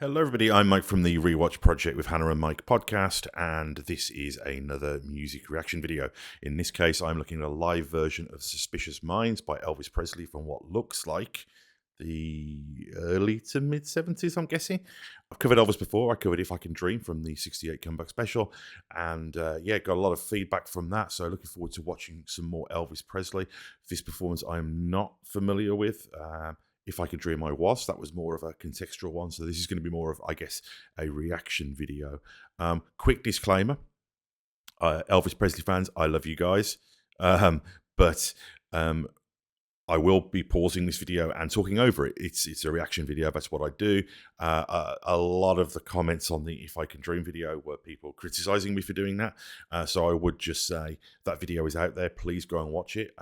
Hello, everybody. I'm Mike from the Rewatch Project with Hannah and Mike podcast, and this is another music reaction video. In this case, I'm looking at a live version of Suspicious Minds by Elvis Presley from what looks like the early to mid 70s, I'm guessing. I've covered Elvis before. I covered If I Can Dream from the 68 comeback special, and got a lot of feedback from that. So looking forward to watching some more Elvis Presley. This performance I'm not familiar with. If I Could Dream I Was. That was more of a contextual one. So this is going to be more of, I guess, a reaction video. Quick disclaimer. Elvis Presley fans, I love you guys. But I will be pausing this video and talking over it. It's a reaction video. That's what I do. A lot of the comments on the If I Can Dream video were people criticizing me for doing that. So I would just say that video is out there. Please go and watch it.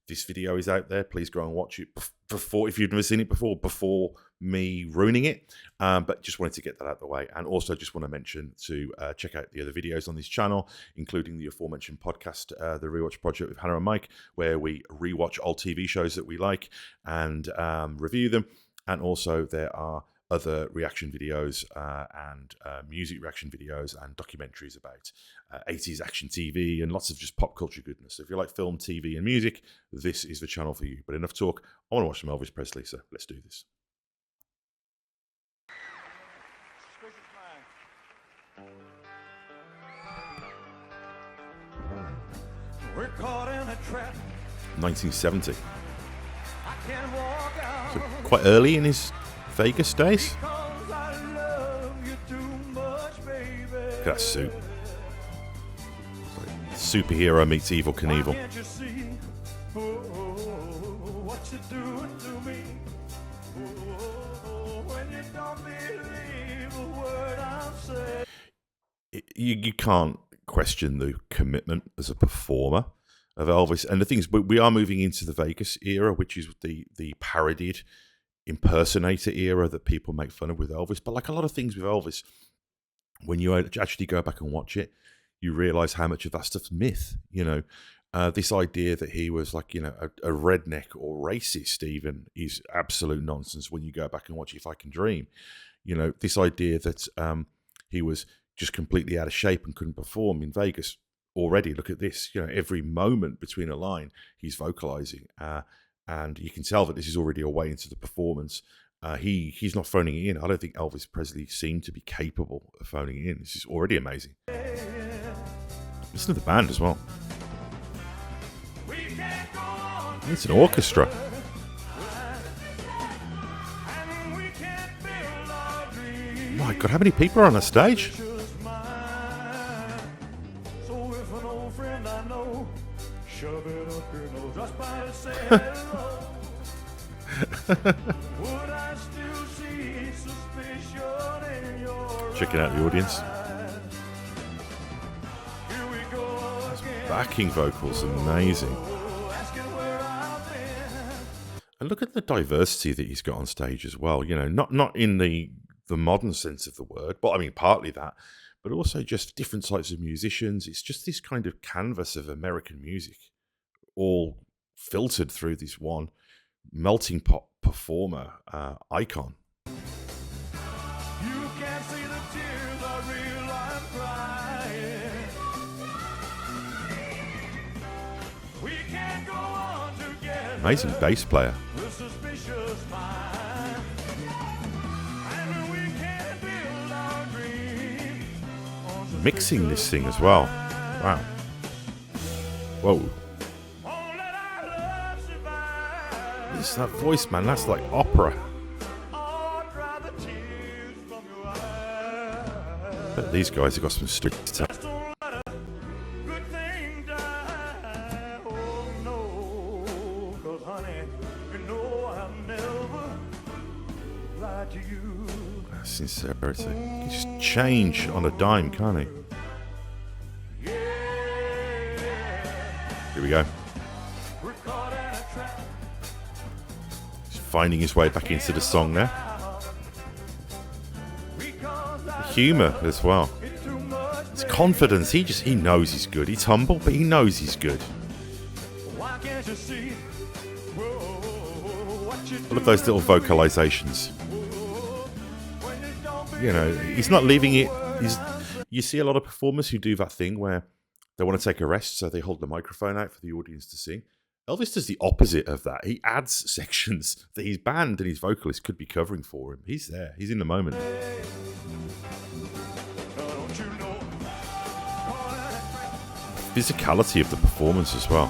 This video is out there. Please go and watch it before, if you've never seen it before me ruining it. But just wanted to get that out of the way. And also just want to mention to check out the other videos on this channel, including the aforementioned podcast, the Rewatch Project with Hannah and Mike, where we rewatch old TV shows that we like and review them. And also there are other reaction videos and music reaction videos and documentaries about 80s action TV and lots of just pop culture goodness. So if you like film, TV and music, this is the channel for you. But enough talk. I want to watch some Elvis Presley, so let's do this. We're caught in a trap. 1970. So quite early in his Vegas days. Look at that suit. Superhero meets Evel Knievel. You can't question the commitment as a performer of Elvis. And the thing is, we are moving into the Vegas era, which is the parodied impersonator era that people make fun of with Elvis. But like a lot of things with Elvis, when you actually go back and watch it, you realize how much of that stuff's myth. This idea that he was like, a redneck or racist even is absolute nonsense when you go back and watch If I Can Dream. This idea that he was just completely out of shape and couldn't perform in Vegas. Already, look at this. Every moment between a line, he's vocalizing. And you can tell that this is already a way into the performance. He's not phoning it in. I don't think Elvis Presley seemed to be capable of phoning it in. This is already amazing. Listen to the band as well. It's an orchestra. My God, how many people are on the stage? Checking out the audience. Backing vocals, amazing. And look at the diversity that he's got on stage as well. Not in the modern sense of the word, but I mean partly that, but also just different types of musicians. It's just this kind of canvas of American music, all filtered through this one melting pot performer icon. You can't see the tears I real I'm crying. We can't go on together. Amazing bass player. Mixing this thing as well. Wow. Whoa. It's that voice, man. That's like opera. But these guys have got some strict stuff. Sincerity. He can just change on a dime, can't he? Here we go. He's finding his way back into the song there. The humour as well. His confidence. He knows he's good. He's humble, but he knows he's good. I love those little vocalizations. he's not leaving it. You see a lot of performers who do that thing where they want to take a rest, so they hold the microphone out for the audience to sing. Elvis does the opposite of that. He adds sections that his band and his vocalist could be covering for him. He's there. He's in the moment. Physicality of the performance as well.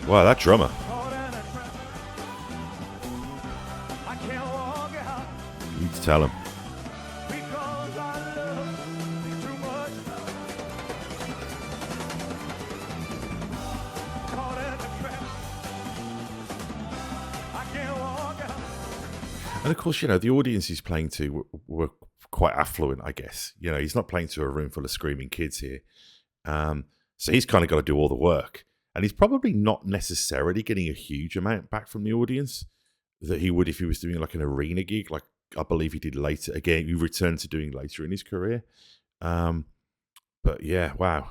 Wow, that drummer. You need to tell him. And of course, the audience he's playing to were quite affluent, I guess. He's not playing to a room full of screaming kids here. So he's kind of got to do all the work. And he's probably not necessarily getting a huge amount back from the audience that he would if he was doing like an arena gig, like I believe he did later. Again, he returned to doing later in his career. But yeah, wow.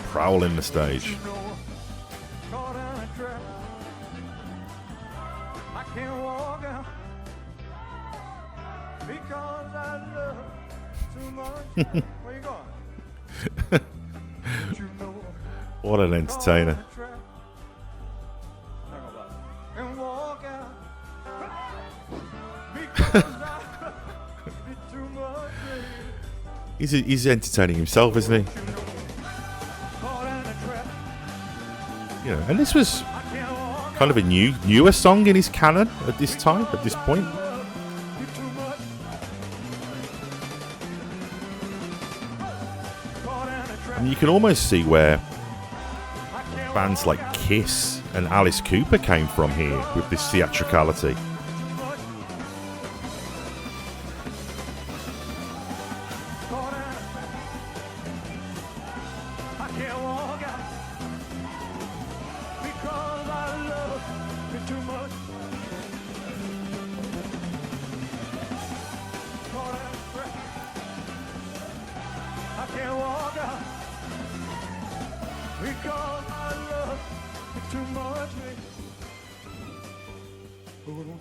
Prowling the stage. What an entertainer. He's entertaining himself, isn't he? And this was kind of a newer song in his canon at this point. And you can almost see where bands like Kiss and Alice Cooper came from here with this theatricality.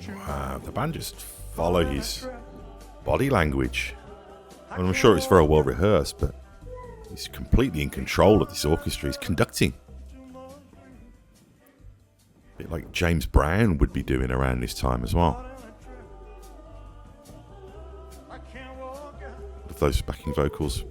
Wow, the band just follow his body language. I'm sure it's very well rehearsed, but he's completely in control of this orchestra. He's conducting. A bit like James Brown would be doing around this time as well. With those backing vocals.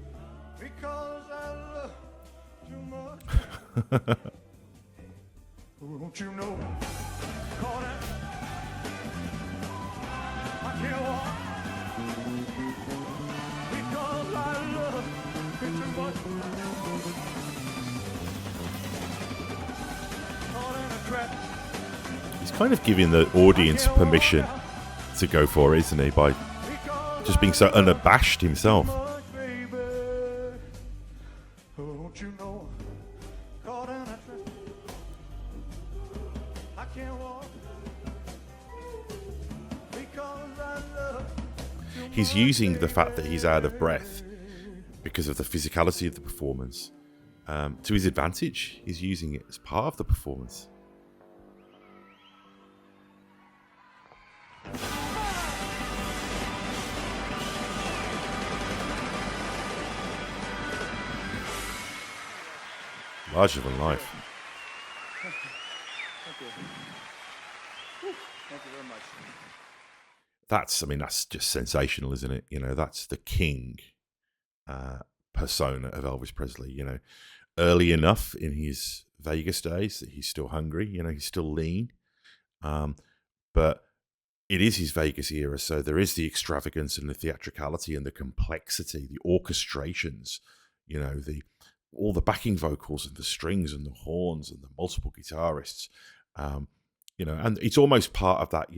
He's kind of giving the audience permission to go for it, isn't he? By just being so unabashed himself. He's using the fact that he's out of breath because of the physicality of the performance to his advantage. He's using it as part of the performance. Larger than life. Thank you. Thank you very much. That's just sensational, isn't it? That's the king persona of Elvis Presley. Early enough in his Vegas days that he's still hungry. He's still lean, but it is his Vegas era, so there is the extravagance and the theatricality and the complexity, the orchestrations. All the backing vocals and the strings and the horns and the multiple guitarists. And it's almost part of that.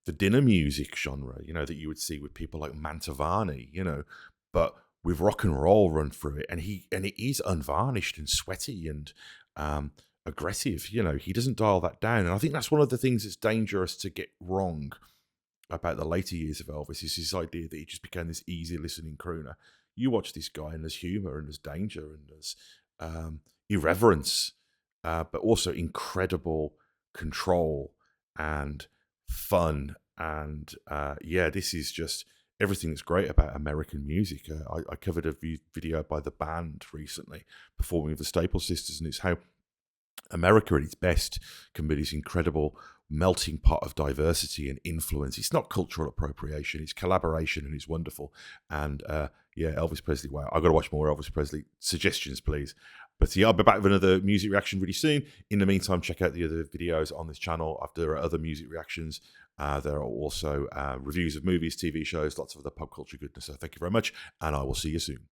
The dinner music genre, that you would see with people like Mantovani, but with rock and roll run through it, and it is unvarnished and sweaty and aggressive. You know, he doesn't dial that down, and I think that's one of the things that's dangerous to get wrong about the later years of Elvis, is this idea that he just became this easy listening crooner. You watch this guy, and there's humor, and there's danger, and there's irreverence, but also incredible control and fun. And this is just everything that's great about American music. I covered a video by the band recently performing with the Staple Sisters, and it's how America at its best can be this incredible melting pot of diversity and influence. It's not cultural appropriation, it's collaboration, and it's wonderful. And Elvis Presley, wow, I've got to watch more Elvis Presley. Suggestions, please. But I'll be back with another music reaction really soon. In the meantime, check out the other videos on this channel. There are other music reactions. There are also reviews of movies, TV shows, lots of other pop culture goodness. So thank you very much, and I will see you soon.